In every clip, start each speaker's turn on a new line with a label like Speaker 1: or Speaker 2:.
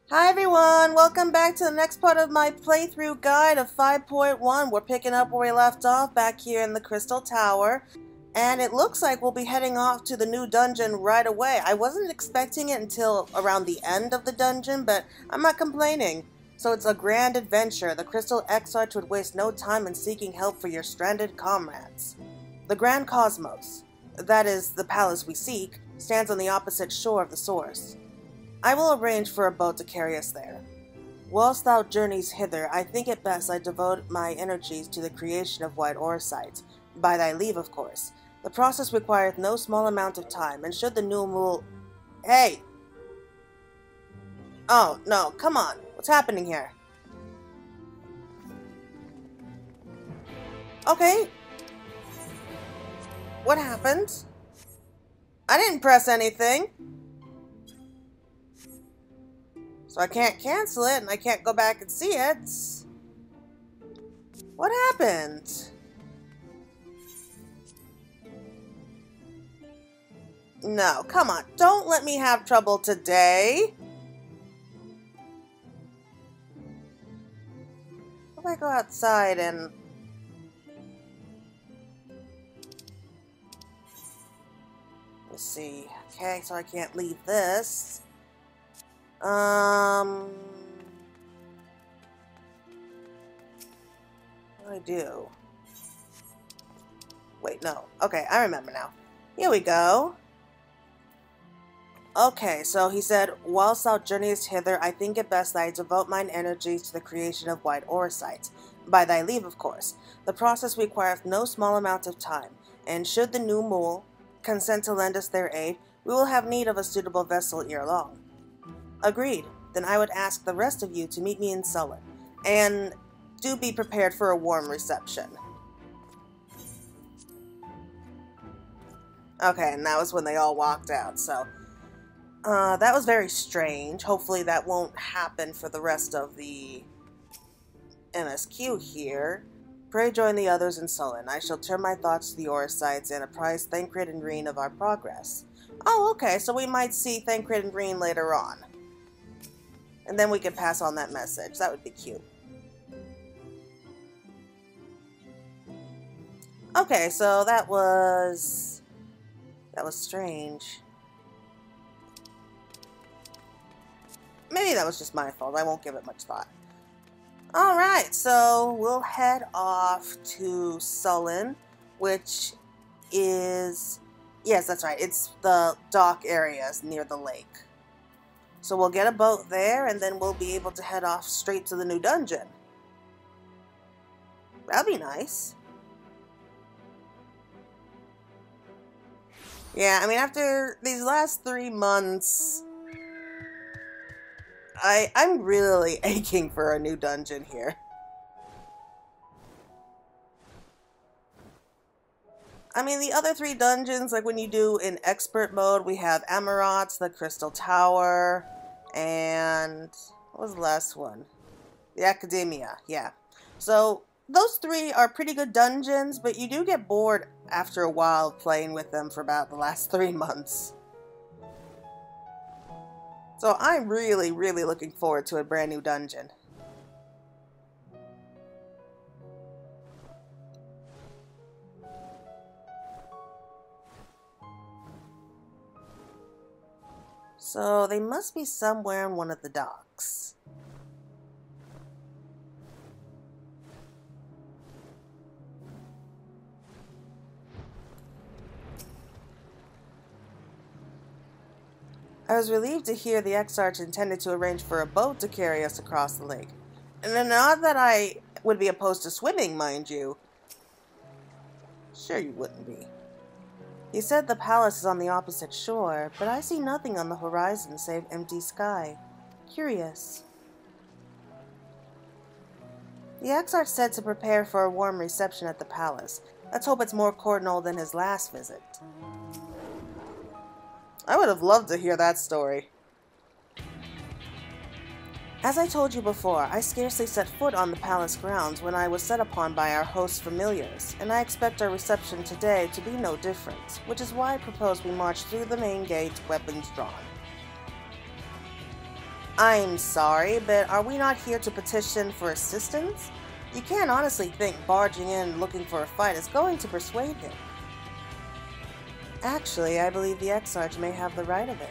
Speaker 1: Hi everyone, welcome back to the next part of my playthrough guide of 5.1. We're picking up where we left off back here in the Crystal Tower. And it looks like we'll be heading off to the new dungeon right away. I wasn't expecting it until around the end of the dungeon, but I'm not complaining. So it's a grand adventure. The Crystal Exarch would waste no time in seeking help for your stranded comrades. The Grand Cosmos, that is, the palace we seek, stands on the opposite shore of the source. I will arrange for a boat to carry us there. Whilst thou journeys hither, I think it best I devote my energies to the creation of white ore sites, by thy leave, of course. The process requireth no small amount of time, and should the new mule... Hey! Oh, no, come on. What's happening here? Okay. What happened? I didn't press anything. So I can't cancel it, and I can't go back and see it. What happened? No, come on. Don't let me have trouble today. What if I go outside and... Let's see. Okay, so I can't leave this. What do I do? Wait, no. Okay, I remember now. Here we go. Okay, so he said, whilst thou journeyest hither, I think it best that I devote mine energies to the creation of white ore sites. By thy leave, of course. The process requireth no small amount of time, and should the new mole consent to lend us their aid, we will have need of a suitable vessel ere long. Agreed. Then I would ask the rest of you to meet me in Sullen, and do be prepared for a warm reception. Okay, and that was when they all walked out, so... that was very strange. Hopefully that won't happen for the rest of the MSQ here. Pray join the others in Sullen. I shall turn my thoughts to the ore sites and apprise Thancred and Reen of our progress. Oh, okay, so we might see Thancred and Reen later on. And then we can pass on that message. That would be cute. Okay, so that was strange. Maybe that was just my fault. I won't give it much thought. Alright, so we'll head off to Sullen, which is... Yes, that's right. It's the dock areas near the lake. So we'll get a boat there, and then we'll be able to head off straight to the new dungeon. That'll be nice. Yeah, I mean, after these last 3 months... I'm really aching for a new dungeon here. I mean, the other 3 dungeons, like when you do in expert mode, we have Amarots, the Crystal Tower, and what was the last one? The Academia, yeah. So those 3 are pretty good dungeons, but you do get bored after a while playing with them for about the last 3 months. So I'm really, really looking forward to a brand new dungeon. So they must be somewhere in one of the docks. I was relieved to hear the Exarch intended to arrange for a boat to carry us across the lake. And not that I would be opposed to swimming, mind you. Sure you wouldn't be. He said the palace is on the opposite shore, but I see nothing on the horizon save empty sky. Curious. The Exarch said to prepare for a warm reception at the palace. Let's hope it's more cordial than his last visit. I would have loved to hear that story. As I told you before, I scarcely set foot on the palace grounds when I was set upon by our host's familiars, and I expect our reception today to be no different, which is why I propose we march through the main gate, weapons drawn. I'm sorry, but are we not here to petition for assistance? You can't honestly think barging in looking for a fight is going to persuade him. Actually, I believe the Exarch may have the right of it.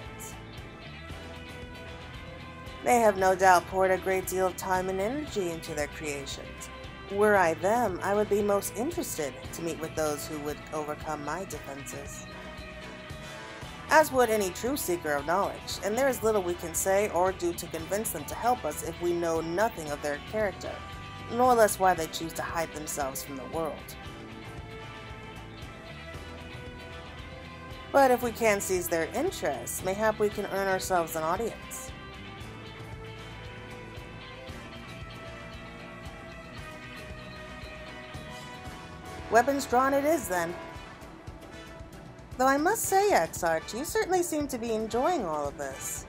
Speaker 1: They have no doubt poured a great deal of time and energy into their creations. Were I them, I would be most interested to meet with those who would overcome my defenses. As would any true seeker of knowledge, and there is little we can say or do to convince them to help us if we know nothing of their character, nor less why they choose to hide themselves from the world. But if we can seize their interest, mayhap we can earn ourselves an audience. Weapons drawn it is, then. Though I must say, Exarch, you certainly seem to be enjoying all of this.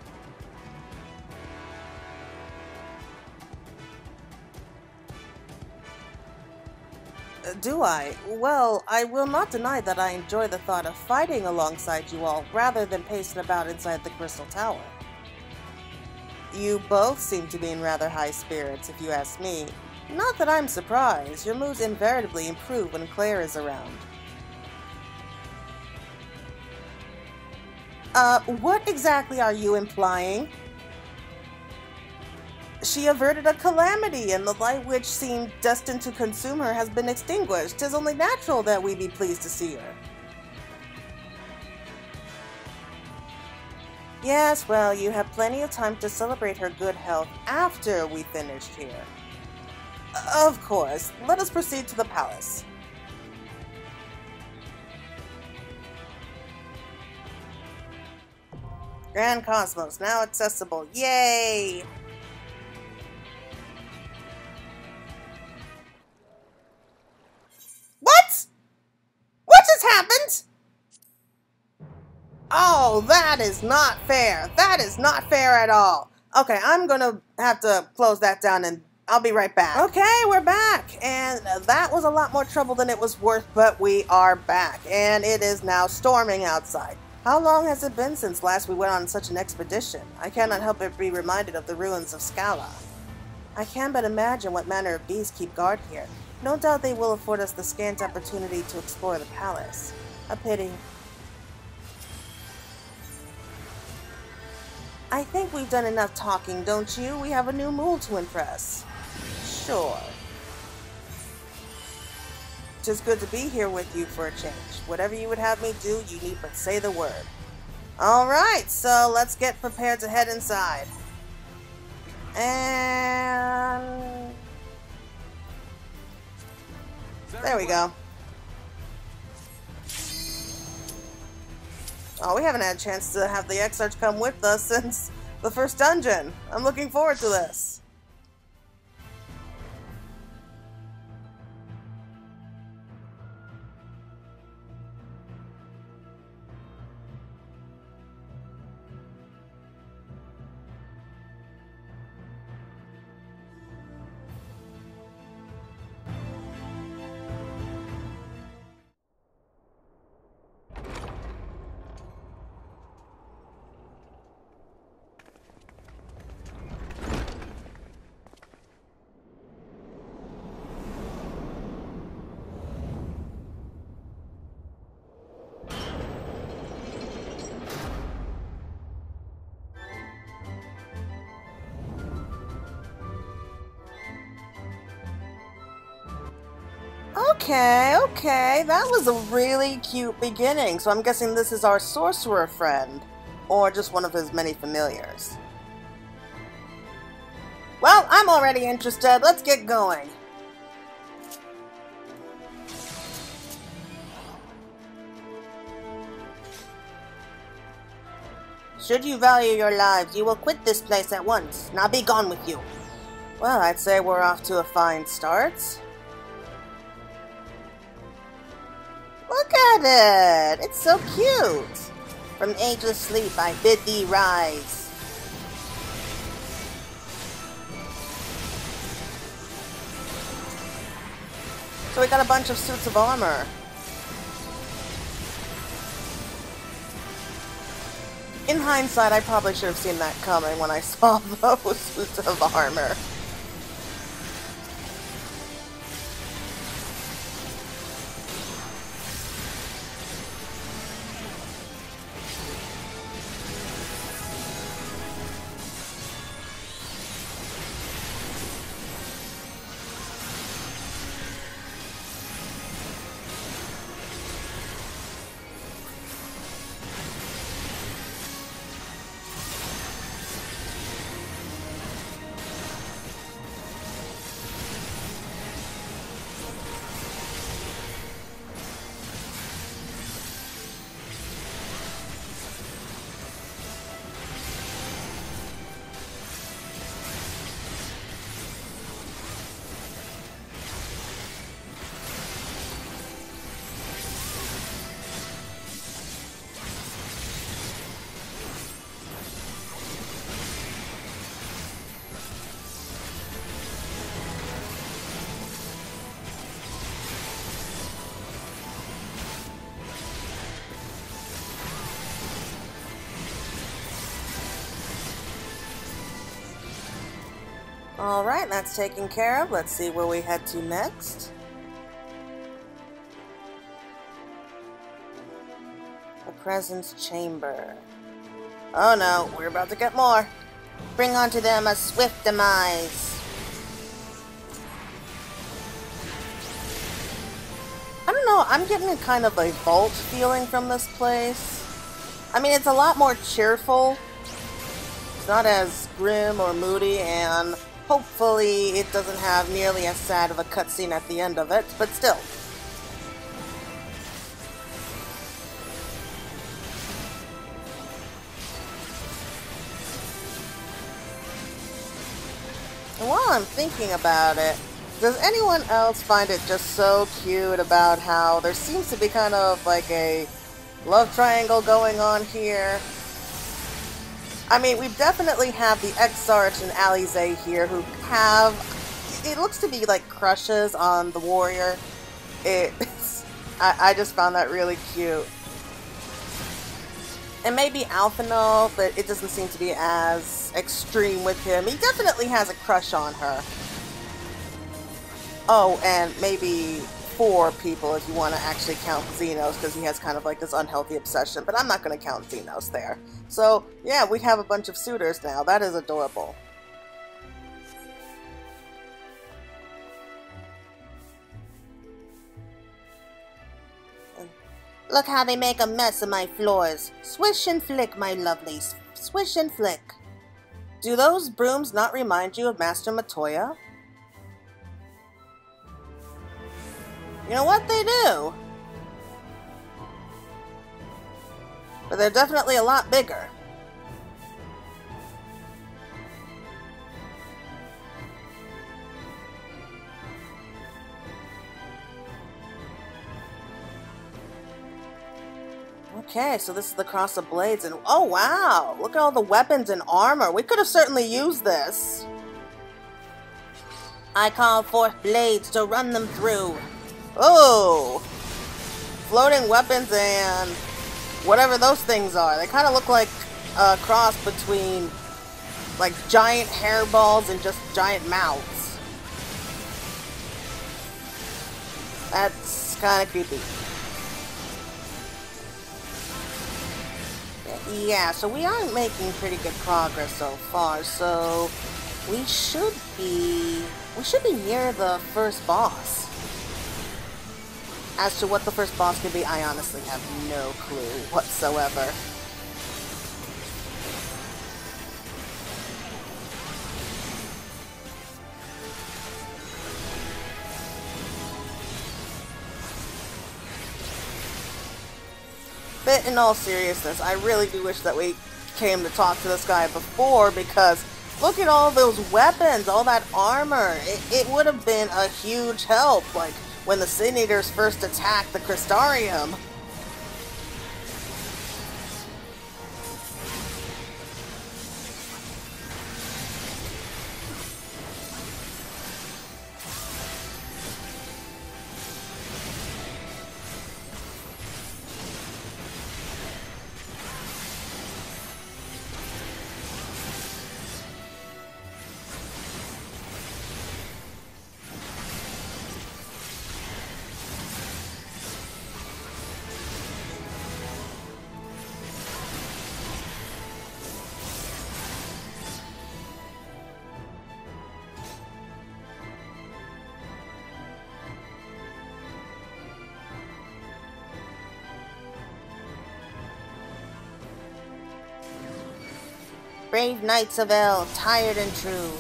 Speaker 1: Do I? Well, I will not deny that I enjoy the thought of fighting alongside you all, rather than pacing about inside the Crystal Tower. You both seem to be in rather high spirits, if you ask me. Not that I'm surprised. Your moods invariably improve when Claire is around. What exactly are you implying? She averted a calamity, and the light which seemed destined to consume her has been extinguished. 'Tis only natural that we be pleased to see her. Yes, well, you have plenty of time to celebrate her good health after we finished here. Of course. Let us proceed to the palace. Grand Cosmos, now accessible. Yay! What? What just happened? Oh, that is not fair. That is not fair at all. Okay, I'm gonna have to close that down and I'll be right back. Okay, we're back. And that was a lot more trouble than it was worth, but we are back. And it is now storming outside. How long has it been since last we went on such an expedition? I cannot help but be reminded of the ruins of Scala. I can but imagine what manner of beasts keep guard here. No doubt they will afford us the scant opportunity to explore the palace. A pity. I think we've done enough talking, don't you? We have a new mule to impress. Sure. Just good to be here with you for a change. Whatever you would have me do, you need but say the word. Alright, so let's get prepared to head inside. And... there we go. Oh, we haven't had a chance to have the Exarch come with us since the first dungeon. I'm looking forward to this. Okay, that was a really cute beginning, so I'm guessing this is our sorcerer friend, or just one of his many familiars. Well, I'm already interested, let's get going. Should you value your lives, you will quit this place at once. Now be gone with you. Well, I'd say we're off to a fine start. Look at it! It's so cute! From ageless sleep I bid thee rise. So we got a bunch of suits of armor. In hindsight, I probably should have seen that coming when I saw those suits of armor. Alright, that's taken care of. Let's see where we head to next. The Presence Chamber. Oh no, we're about to get more. Bring onto them a swift demise. I don't know, I'm getting a kind of a vault feeling from this place. I mean, it's a lot more cheerful. It's not as grim or moody, and hopefully it doesn't have nearly as sad of a cutscene at the end of it, but still. And while I'm thinking about it, does anyone else find it just so cute about how there seems to be kind of like a love triangle going on here? I mean, we definitely have the Exarch and Alize here who have, it looks to be like crushes on the warrior. I just found that really cute. And maybe Alphinaud, but it doesn't seem to be as extreme with him. He definitely has a crush on her. Oh, and maybe 4 people if you want to actually count Xenos, because he has kind of like this unhealthy obsession, but I'm not going to count Xenos there. So, yeah, we have a bunch of suitors now. That is adorable. Look how they make a mess of my floors. Swish and flick, my lovelies. Swish and flick. Do those brooms not remind you of Master Matoya? You know what, they do. But they're definitely a lot bigger. Okay, so this is the Cross of Blades, and oh wow! Look at all the weapons and armor. We could have certainly used this. I call forth blades to run them through. Oh! Floating weapons and whatever those things are. They kind of look like a cross between like giant hairballs and just giant mouths. That's kind of creepy. Yeah, so we are making pretty good progress so far, so we should be near the first boss. As to what the first boss could be, I honestly have no clue whatsoever. But in all seriousness, I really do wish that we came to talk to this guy before, because look at all those weapons, all that armor. It would have been a huge help, like when the Sin Eaters first attacked the Crystarium. Brave knights of El, tired and true.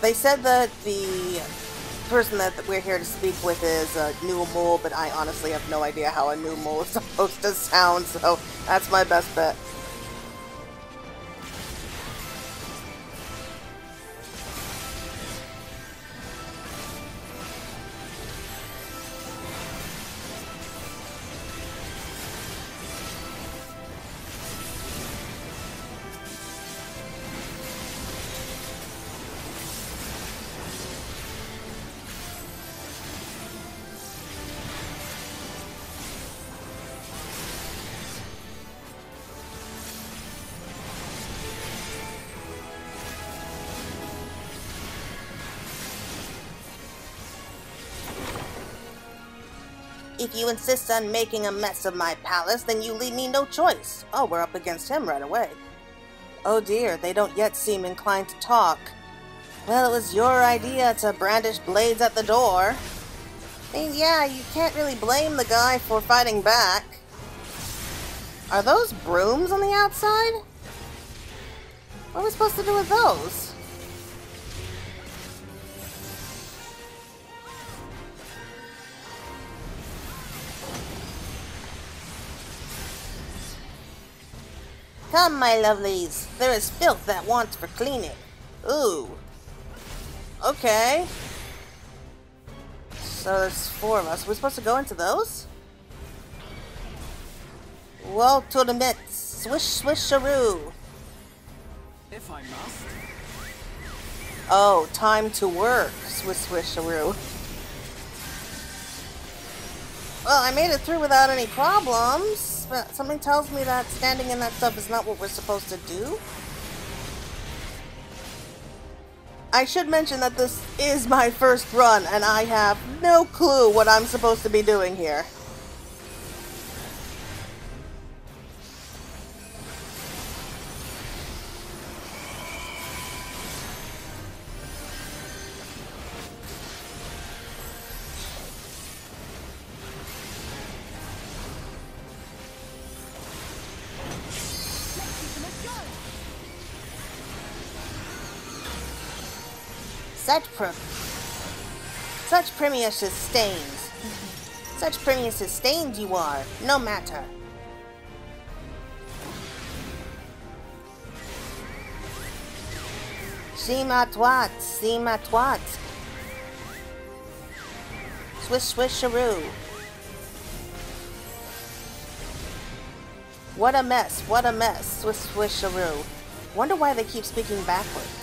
Speaker 1: They said that the person that we're here to speak with is a new mole, but I honestly have no idea how a new mole is supposed to sound, so that's my best bet. If you insist on making a mess of my palace, then you leave me no choice. Oh, we're up against him right away. Oh dear, they don't yet seem inclined to talk. Well, it was your idea to brandish blades at the door. I mean, yeah, you can't really blame the guy for fighting back. Are those brooms on the outside? What are we supposed to do with those? Come, my lovelies. There is filth that wants for cleaning. Ooh. Okay. So there's 4 of us. We're supposed to go into those? Well, to the mitts. Swish, swish-a-roo.
Speaker 2: If I must.
Speaker 1: Oh, time to work. Swish, swish-a-roo. Well, I made it through without any problems. But something tells me that standing in that stuff is not what we're supposed to do. I should mention that this is my first run, and I have no clue what I'm supposed to be doing here. Such precious stains. Such precious stains you are, no matter. See ma twat, see ma twat. Swish swish-a-roo. What a mess, what a mess, swish swish-a-roo. Wonder why they keep speaking backwards.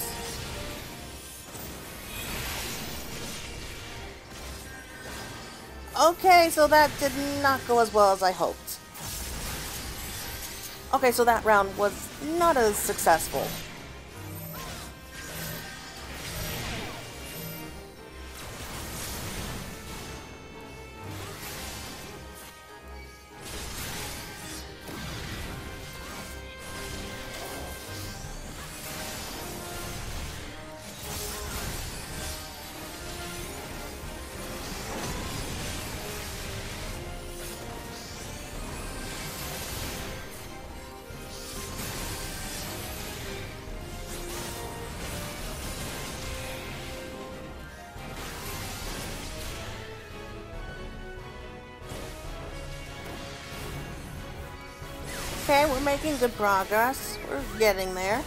Speaker 1: Okay, so that did not go as well as I hoped. Okay, so that round was not as successful. Okay, we're making good progress. We're getting there.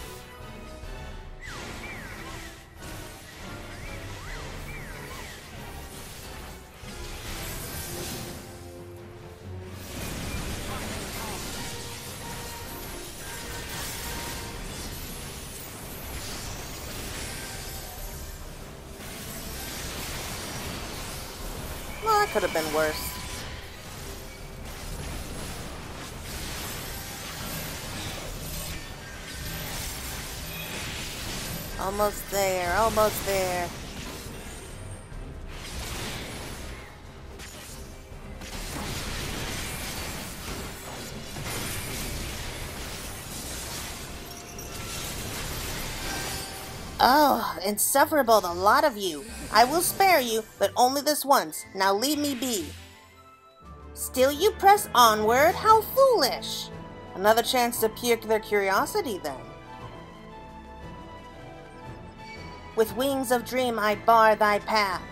Speaker 1: Well, that could have been worse. Almost there, almost there. Oh, insufferable, the lot of you. I will spare you, but only this once. Now leave me be. Still you press onward? How foolish! Another chance to pique their curiosity, then. With wings of dream I bar thy path.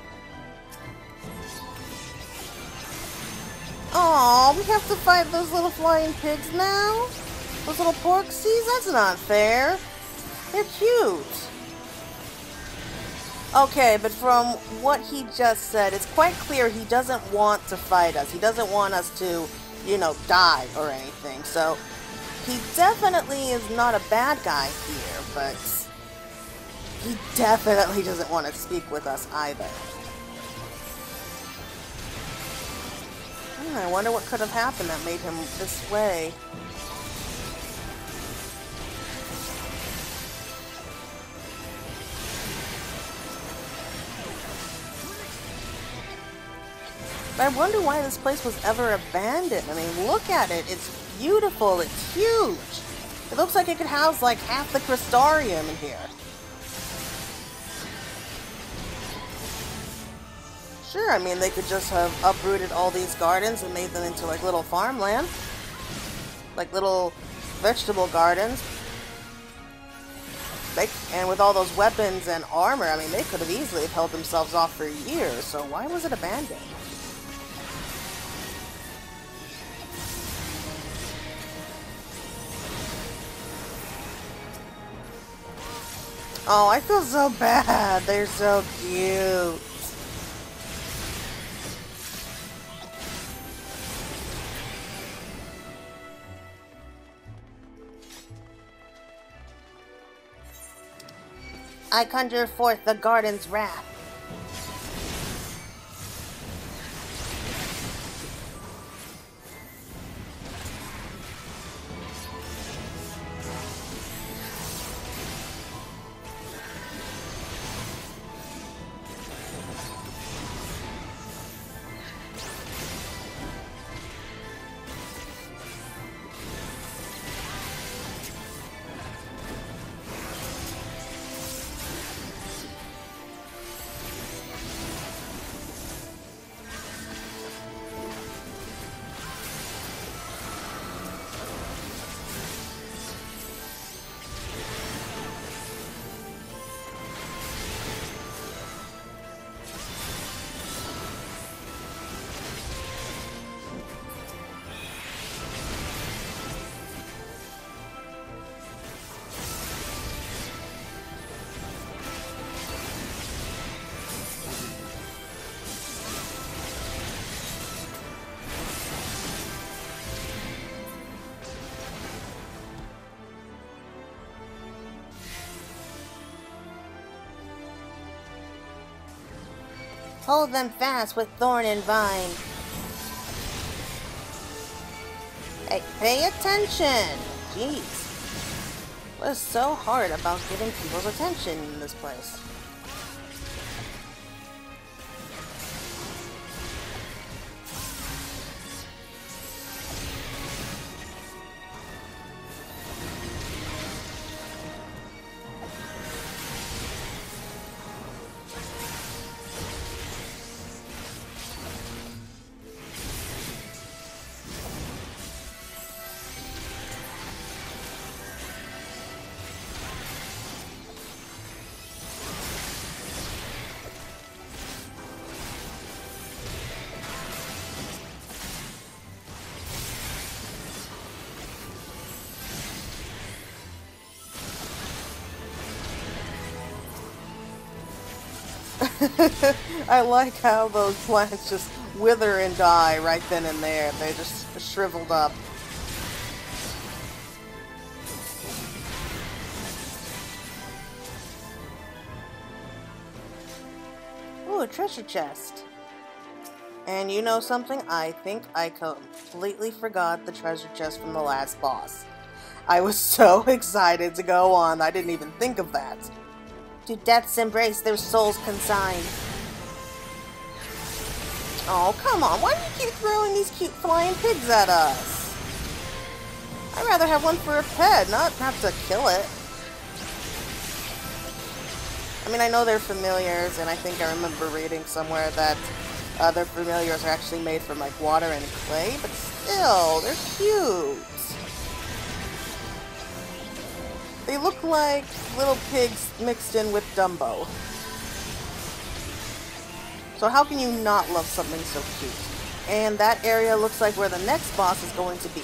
Speaker 1: Aw, we have to fight those little flying pigs now? Those little porksies? That's not fair. They're cute. Okay, but from what he just said, it's quite clear he doesn't want to fight us. He doesn't want us to, you know, die or anything. So, he definitely is not a bad guy here, but he definitely doesn't want to speak with us either. I wonder what could have happened that made him this way. But I wonder why this place was ever abandoned. I mean, look at it. It's beautiful. It's huge. It looks like it could house like half the Crystarium in here. Sure, I mean, they could just have uprooted all these gardens and made them into like little farmland. Like little vegetable gardens. And with all those weapons and armor, I mean, they could have easily held themselves off for years. So why was it abandoned? Oh, I feel so bad. They're so cute. I conjure forth the garden's wrath. Hold them fast with thorn and vine. Hey, pay attention! Jeez. What is so hard about getting people's attention in this place? I like how those plants just wither and die right then and there. They just shriveled up. Ooh, a treasure chest. And you know something? I think I completely forgot the treasure chest from the last boss. I was so excited to go on, I didn't even think of that. To death's embrace, their souls consigned. Oh, come on. Why do you keep throwing these cute flying pigs at us? I'd rather have one for a pet, not have to kill it. I mean, I know they're familiars, and I think I remember reading somewhere that their familiars are actually made from like water and clay, but still, they're cute. They look like little pigs mixed in with Dumbo. So how can you not love something so cute? And that area looks like where the next boss is going to be.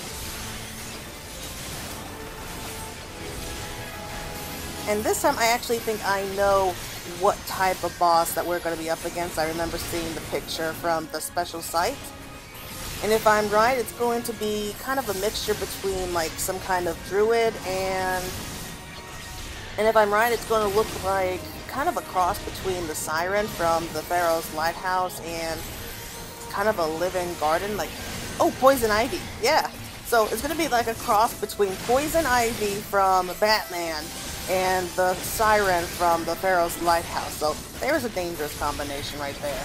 Speaker 1: And this time I actually think I know what type of boss that we're going to be up against. I remember seeing the picture from the special site. And if I'm right, it's going to be kind of a mixture between like some kind of druid and if I'm right, it's going to look like kind of a cross between the siren from the Pharaoh's Lighthouse and kind of a living garden, like, oh, poison ivy, yeah. So it's going to be like a cross between poison ivy from Batman and the siren from the Pharaoh's Lighthouse. So there's a dangerous combination right there.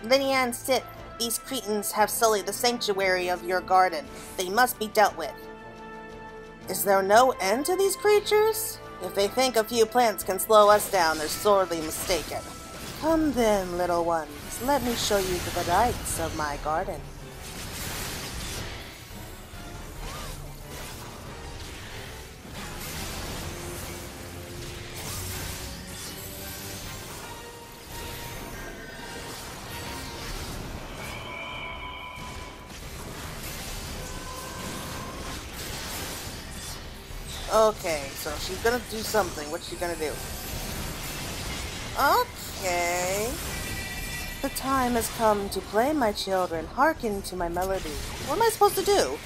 Speaker 1: Linnea and Sith, these cretins have sullied the sanctuary of your garden. They must be dealt with. Is there no end to these creatures? If they think a few plants can slow us down, they're sorely mistaken. Come then, little ones. Let me show you the delights of my garden. Okay, so she's gonna do something. What's she gonna do? Okay. The time has come to play, my children. Hearken to my melody. What am I supposed to do?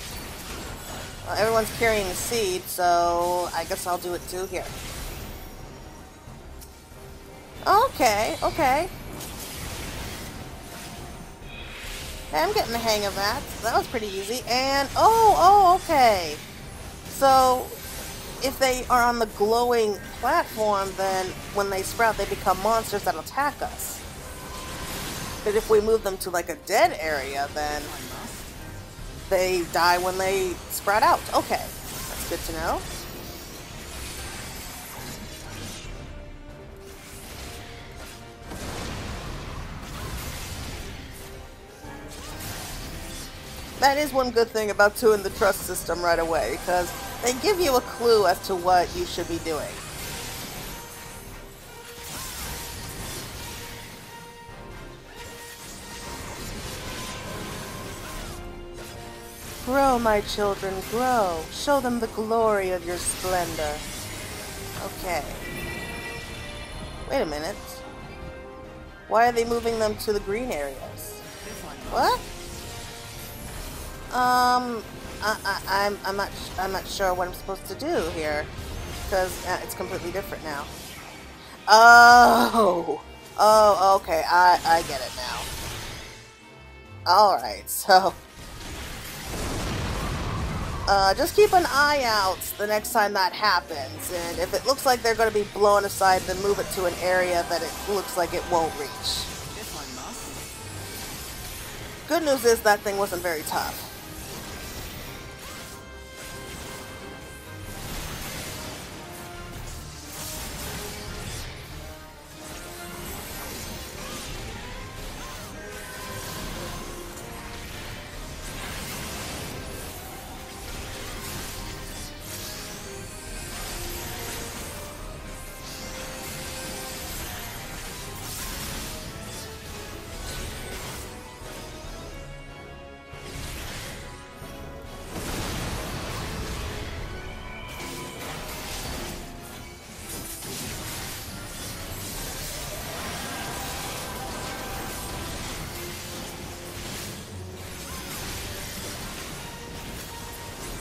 Speaker 1: Well, everyone's carrying a seed, so I guess I'll do it too here. Okay, okay. I'm getting the hang of that. That was pretty easy. And, oh, okay. So, if they are on the glowing platform, then when they sprout, they become monsters that attack us. But if we move them to like a dead area, then they die when they sprout out. Okay, that's good to know. That is one good thing about doing the trust system right away, because they give you a clue as to what you should be doing. Grow, my children, grow. Show them the glory of your splendor. Okay. Wait a minute. Why are they moving them to the green areas? What? I'm not sure what I'm supposed to do here, because it's completely different now. Oh, okay, I get it now. Alright, so just keep an eye out the next time that happens, and if it looks like they're going to be blown aside, then move it to an area that it looks like it won't reach. Good news is that thing wasn't very tough.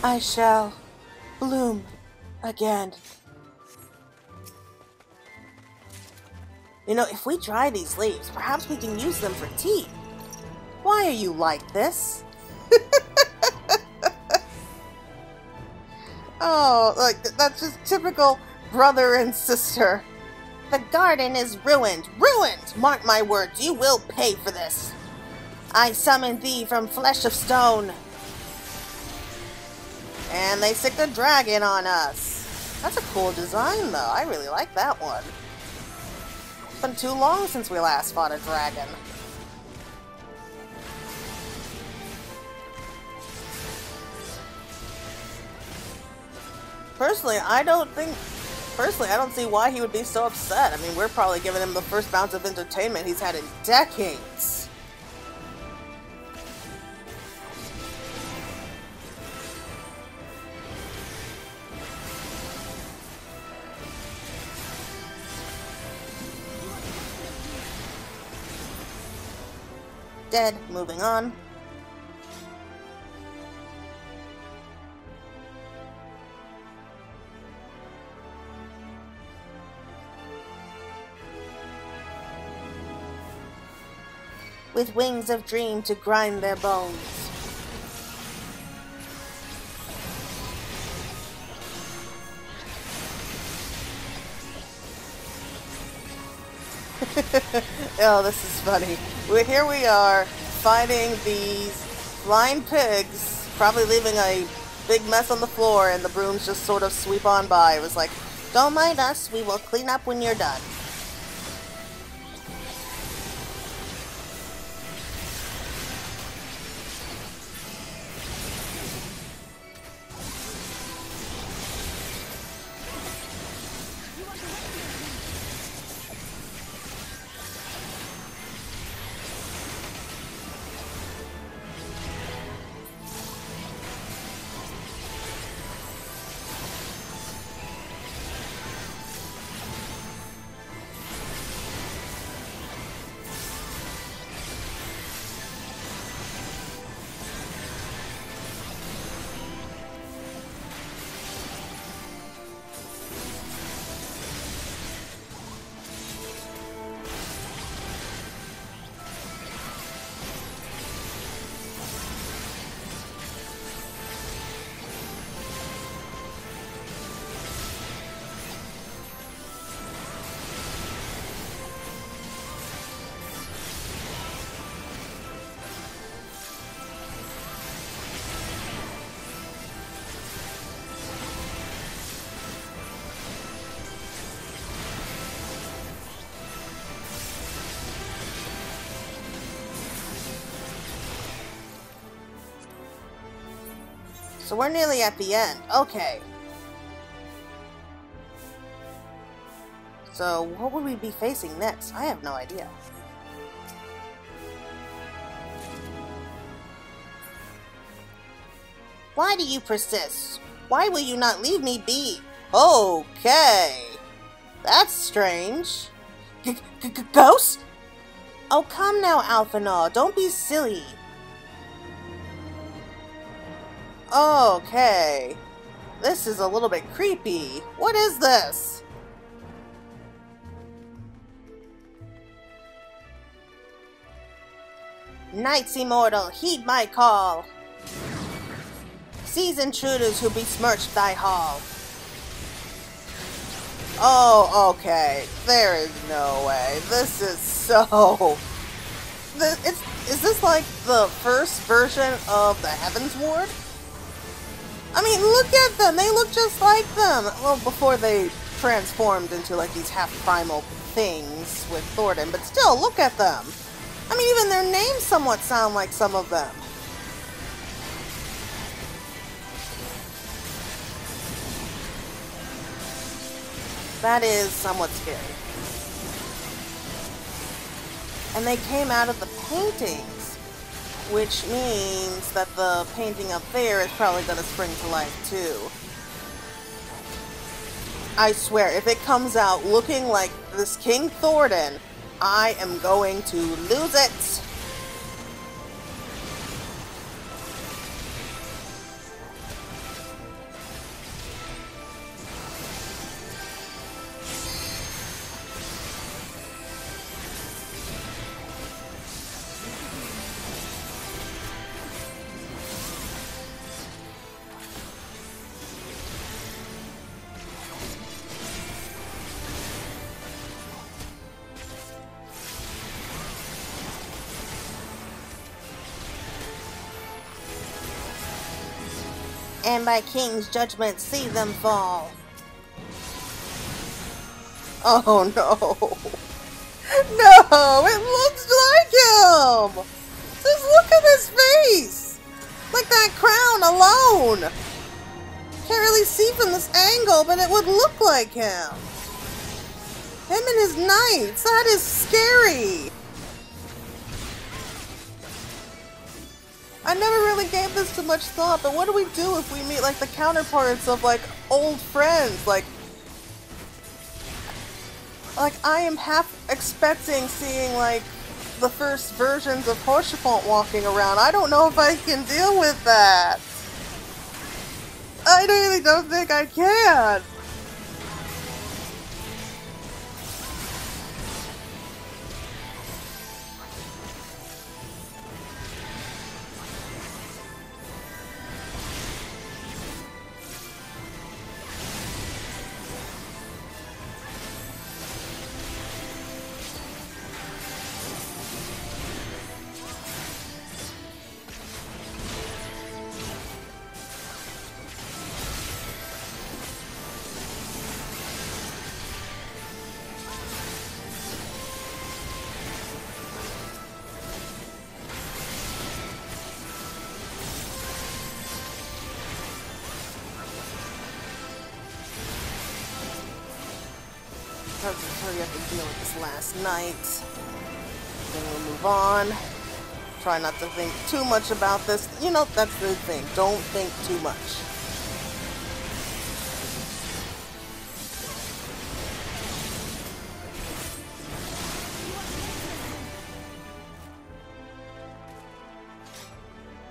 Speaker 1: I shall bloom again. You know, if we dry these leaves, perhaps we can use them for tea. Why are you like this? Oh, like, that's just typical brother and sister. The garden is ruined. Ruined! Mark my words, you will pay for this. I summon thee from flesh of stone. And they stick the dragon on us. That's a cool design, though. I really like that one. It's been too long since we last fought a dragon. Personally, I don't see why he would be so upset. I mean, we're probably giving him the first bounce of entertainment he's had in decades. Dead. Moving on. With wings of dream to grind their bones. Oh, this is funny. Here we are, fighting these flying pigs, probably leaving a big mess on the floor, and the brooms just sort of sweep on by. It was like, don't mind us, we will clean up when you're done. So we're nearly at the end. Okay. So what would we be facing next? I have no idea. Why do you persist? Why will you not leave me be? Okay. That's strange. Ghost? Oh, come now, Alphanor. Don't be silly. Okay. This is a little bit creepy. What is this? Knights immortal, heed my call. Seize intruders who besmirch thy hall. Oh, okay. There is no way. This is so... Is this like the first version of the Heavens Ward? I mean, look at them! They look just like them! Well, before they transformed into like these half-primal things with Thornton, but still, look at them! I mean, even their names somewhat sound like some of them. That is somewhat scary. And they came out of the paintings, which means that the painting up there is probably going to spring to life too. I swear, if it comes out looking like this King Thornton, I am going to lose it. and by King's judgment see them fall. Oh no. No, it looks like him! Just look at his face! Like that crown alone! Can't really see from this angle, but it would look like him. Him and his knights, that is scary! I never really gave this too much thought, but what do we do if we meet like the counterparts of like old friends? Like I am half expecting seeing like the first versions of Hoshapont walking around. I don't know if I can deal with that. I really don't think I can. Let's hurry up and deal with this last night. Then we'll move on. Try not to think too much about this. You know, that's the thing. Don't think too much.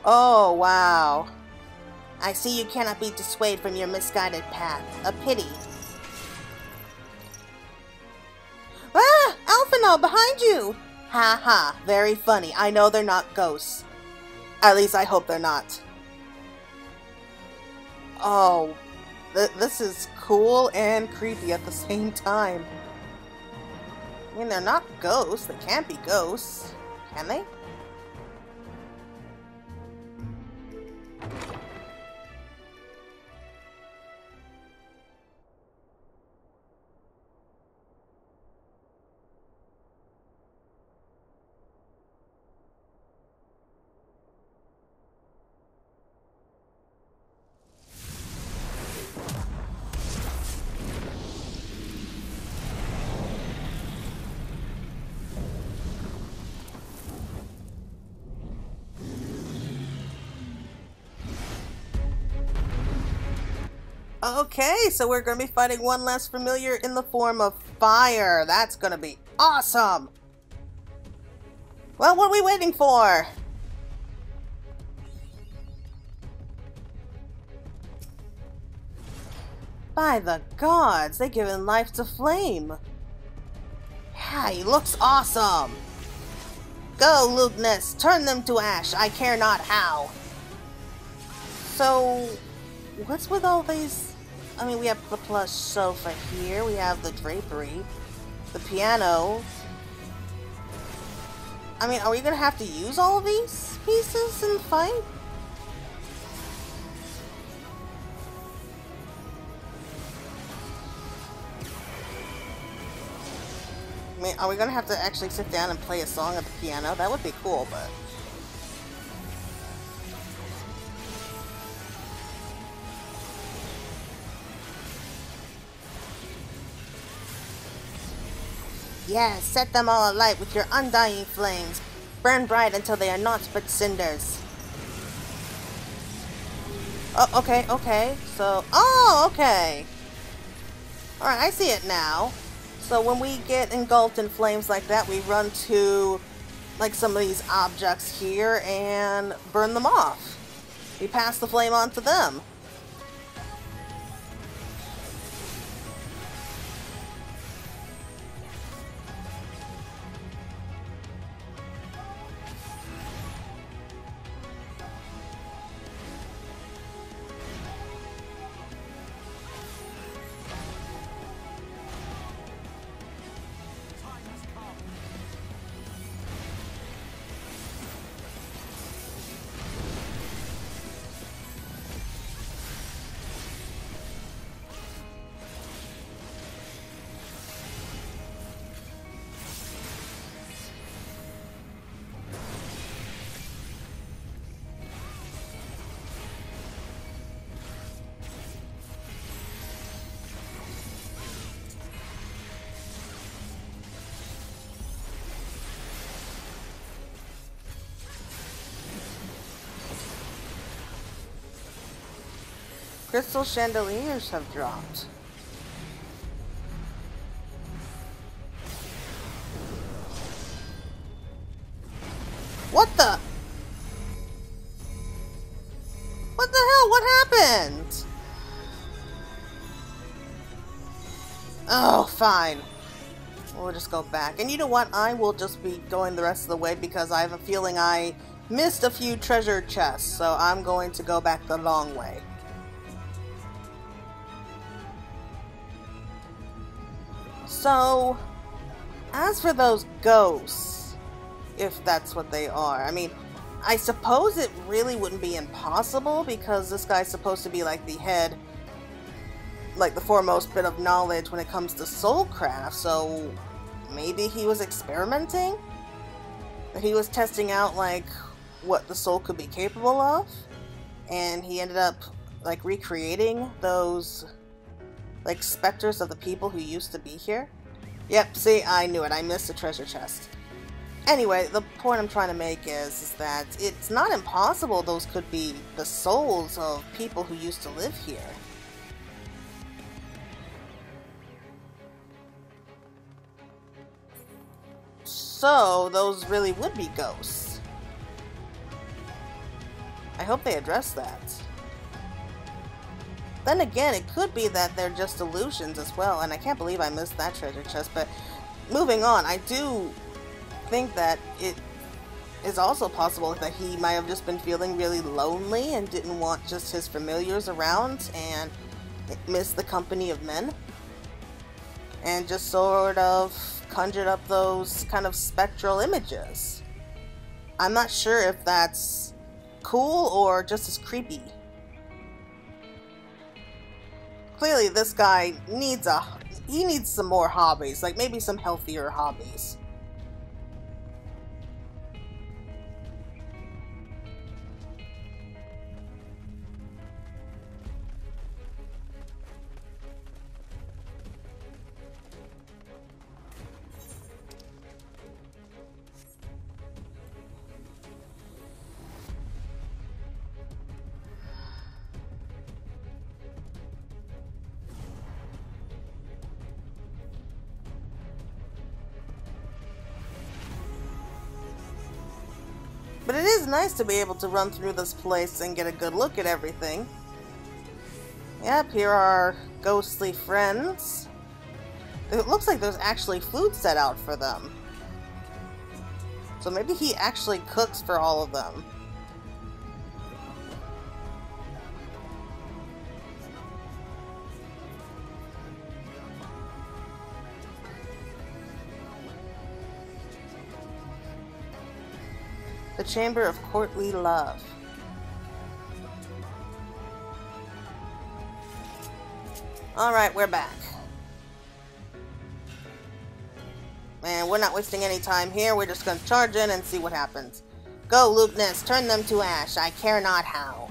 Speaker 1: Oh, wow. I see you cannot be dissuaded from your misguided path. A pity. Ah! Alphinaud, behind you! Ha ha, very funny. I know they're not ghosts. At least I hope they're not. Oh, this is cool and creepy at the same time. I mean, they're not ghosts. They can't be ghosts. Can they? Okay, so we're going to be fighting one less familiar in the form of fire. That's going to be awesome! Well, what are we waiting for? By the gods, they've given life to Flame. Yeah, he looks awesome! Go, Lugness, turn them to ash, I care not how. So, what's with all these? I mean, we have the plush sofa here, we have the drapery, the piano. I mean, are we gonna have to use all of these pieces in the fight? I mean, are we gonna have to actually sit down and play a song at the piano? That would be cool, but... Yes, set them all alight with your undying flames. Burn bright until they are naught but cinders. Oh, okay, okay. So, oh, okay. Alright, I see it now. So when we get engulfed in flames like that, we run to, like, some of these objects here and burn them off. We pass the flame on to them. Crystal chandeliers have dropped. What the? What the hell? What happened? Oh, fine. We'll just go back. And you know what? I will just be going the rest of the way because I have a feeling I missed a few treasure chests. So I'm going to go back the long way. So, as for those ghosts, if that's what they are, I mean, I suppose it really wouldn't be impossible because this guy's supposed to be like the head, like the foremost bit of knowledge when it comes to soulcraft, so maybe he was experimenting? That he was testing out like what the soul could be capable of, and he ended up like recreating those like specters of the people who used to be here. Yep, see, I knew it. I missed the treasure chest. Anyway, the point I'm trying to make is that it's not impossible those could be the souls of people who used to live here. So, those really would be ghosts. I hope they address that. Then again, it could be that they're just illusions as well, and I can't believe I missed that treasure chest, but moving on, I do think that it is also possible that he might have just been feeling really lonely and didn't want just his familiars around and missed the company of men, and just sort of conjured up those kind of spectral images. I'm not sure if that's cool or just as creepy. Clearly this guy needs some more hobbies, like maybe some healthier hobbies. But it is nice to be able to run through this place and get a good look at everything. Yep, here are ghostly friends. It looks like there's actually food set out for them. So maybe he actually cooks for all of them. The Chamber of Courtly Love. Alright, we're back. And we're not wasting any time here. We're just gonna charge in and see what happens. Go, Lukeness, turn them to ash. I care not how.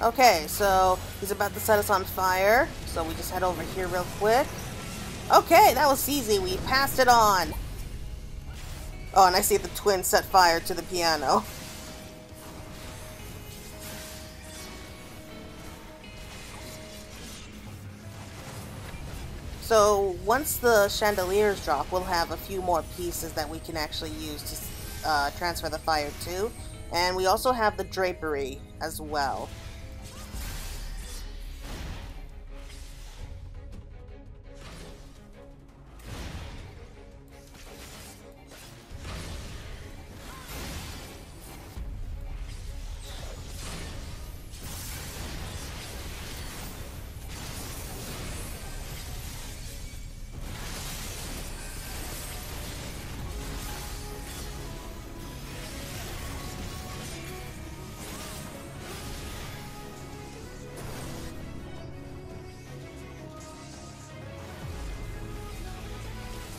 Speaker 1: Okay, so he's about to set us on fire, so we just head over here real quick. Okay, that was easy. We passed it on. Oh, and I see the twins set fire to the piano. So once the chandeliers drop, we'll have a few more pieces that we can actually use to transfer the fire to. And we also have the drapery as well.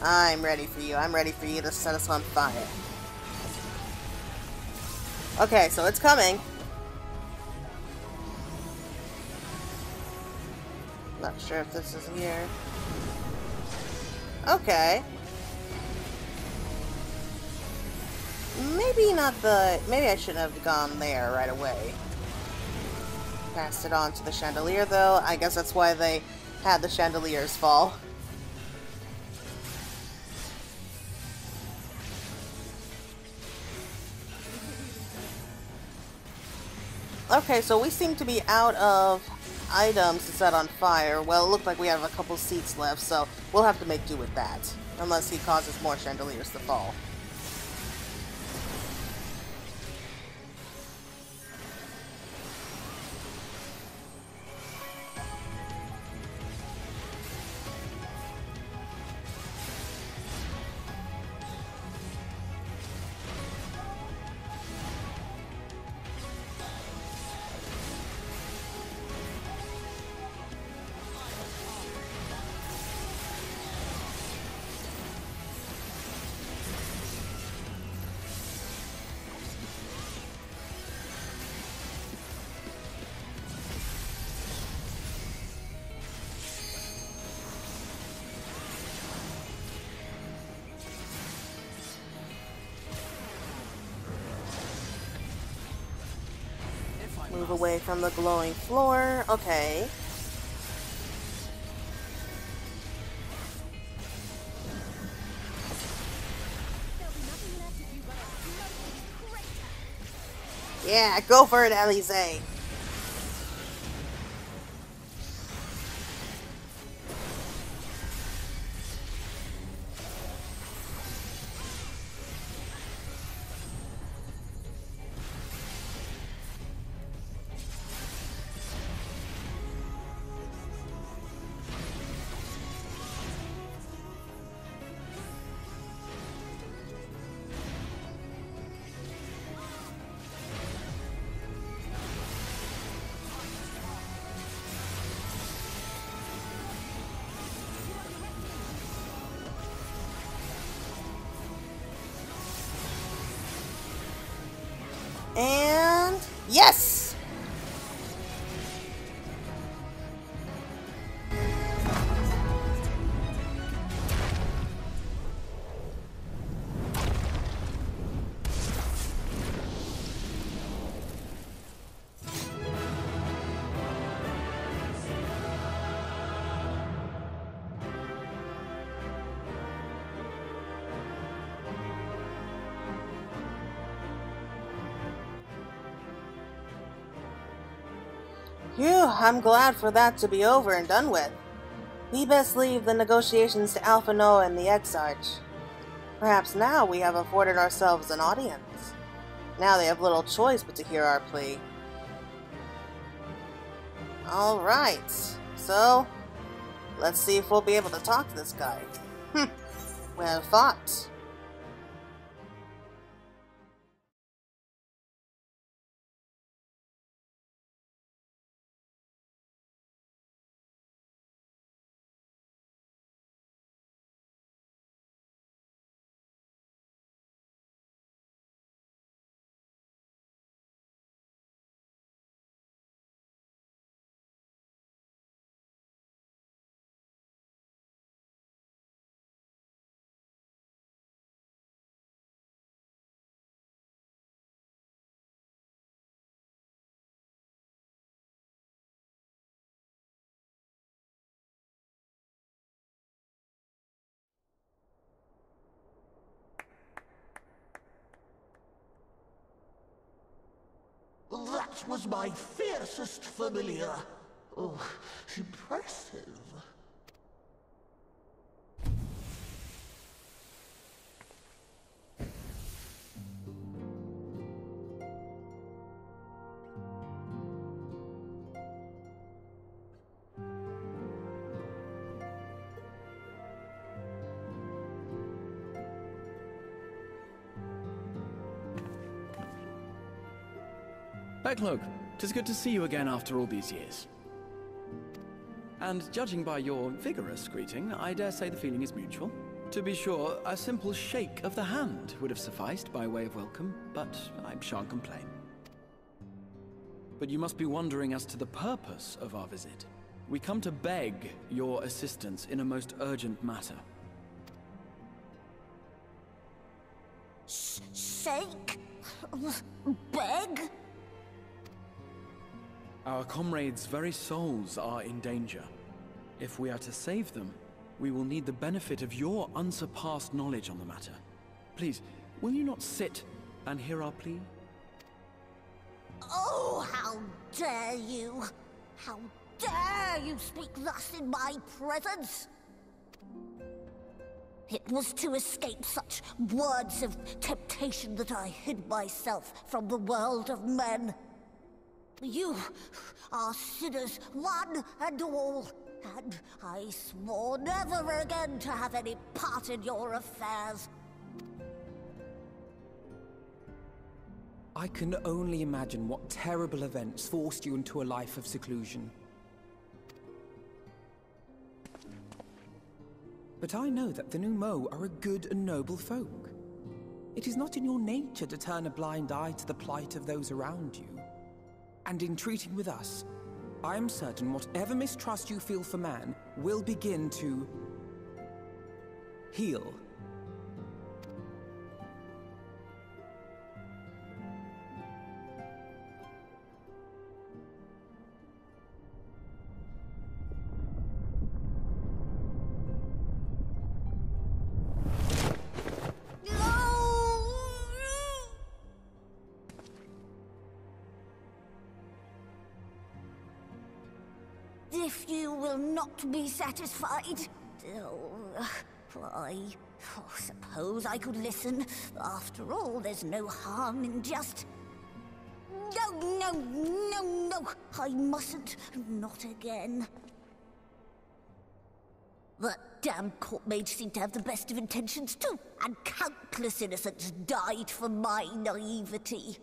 Speaker 1: I'm ready for you. I'm ready for you to set us on fire. Okay, so it's coming. Not sure if this is here. Okay. Maybe not the... Maybe I shouldn't have gone there right away. Passed it on to the chandelier, though. I guess that's why they had the chandeliers fall. Okay, so we seem to be out of items to set on fire. Well, it looked like we have a couple seats left, so we'll have to make do with that. Unless he causes more chandeliers to fall. Move away from the glowing floor. Okay. Yeah, go for it, Alize. And yes! Phew, I'm glad for that to be over and done with. We best leave the negotiations to Alpha Noah and the Exarch. Perhaps now we have afforded ourselves an audience. Now they have little choice but to hear our plea. Alright, so let's see if we'll be able to talk to this guy. Well fought.
Speaker 3: That was my fiercest familiar. Oh, impressive.
Speaker 2: Lakeland, 'tis good to see you again after all these years. And judging by your vigorous greeting, I dare say the feeling is mutual. To be sure, a simple shake of the hand would have sufficed by way of welcome, but I shan't complain. But you must be wondering as to the purpose of our visit. We come to beg your assistance in a most urgent matter.
Speaker 4: Shake? Beg?
Speaker 2: Our comrades' very souls are in danger. If we are to save them, we will need the benefit of your unsurpassed knowledge on the matter. Please, will you not sit and hear our plea?
Speaker 4: Oh, how dare you! How dare you speak thus in my presence! It was to escape such words of temptation that I hid myself from the world of men. You are sinners, one and all, and I swore never again to have any part in your affairs.
Speaker 5: I can only imagine what terrible events forced you into a life of seclusion. But I know that the Numo are a good and noble folk. It is not in your nature to turn a blind eye to the plight of those around you. And in treating with us, I am certain whatever mistrust you feel for man will begin to heal.
Speaker 4: If you will not be satisfied, I suppose I could listen. After all, there's no harm in just... No, I mustn't. Not again. That damn court mage seemed to have the best of intentions too, and countless innocents died for my naivety.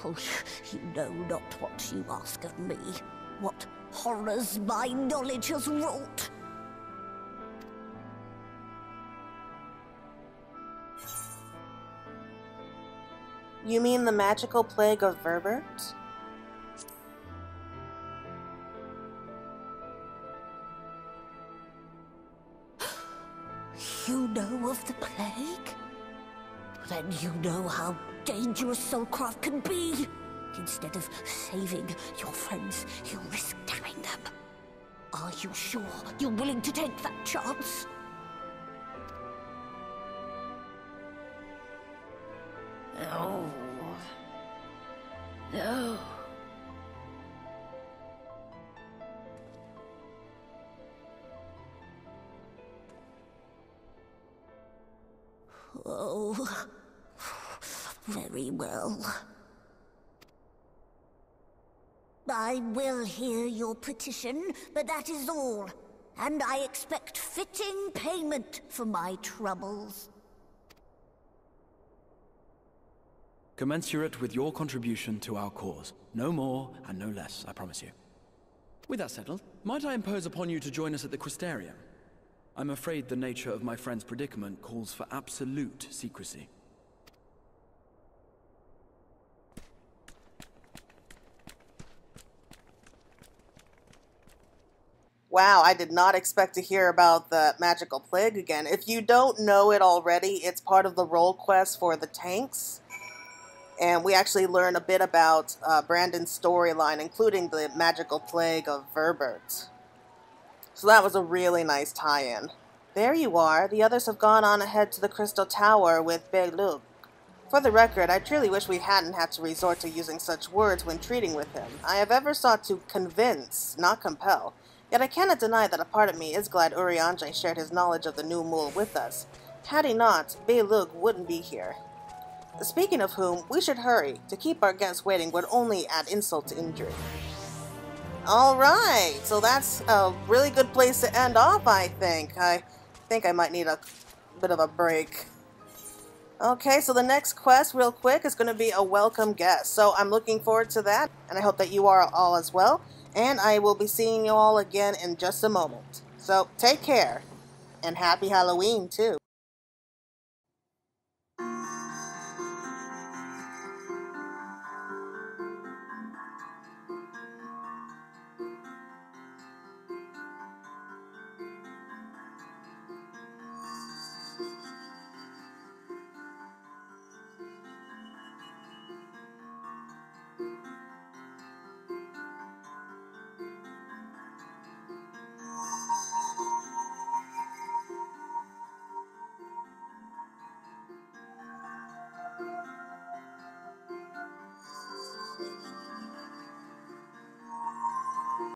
Speaker 4: Oh, you know not what you ask of me, what horrors my knowledge has wrought.
Speaker 1: You mean the magical plague of Verbert?
Speaker 4: You know of the plague? Then you know how dangerous soulcraft can be. Instead of saving your friends, you risk damning them. Are you sure you're willing to take that chance?
Speaker 6: No. No.
Speaker 4: Oh, very well. I will hear your petition, but that is all. And I expect fitting payment for my troubles.
Speaker 2: Commensurate with your contribution to our cause. No more and no less, I promise you. With that settled, might I impose upon you to join us at the Crystarium? I'm afraid the nature of my friend's predicament calls for absolute secrecy.
Speaker 1: Wow, I did not expect to hear about the magical plague again. If you don't know it already, it's part of the role quest for the tanks. And we actually learn a bit about Brandon's storyline, including the magical plague of Verbert. So that was a really nice tie-in. There you are. The others have gone on ahead to the Crystal Tower with Belug. For the record, I truly wish we hadn't had to resort to using such words when treating with him. I have ever sought to convince, not compel. Yet I cannot deny that a part of me is glad Urianger shared his knowledge of the new mule with us. Had he not, Belug wouldn't be here. Speaking of whom, we should hurry. To keep our guests waiting would only add insult to injury. Alright, so that's a really good place to end off, I think. I think I might need a bit of a break. Okay, so the next quest, real quick, is going to be a welcome guest. So I'm looking forward to that, and I hope that you are all as well. And I will be seeing you all again in just a moment. So take care, and happy Halloween too.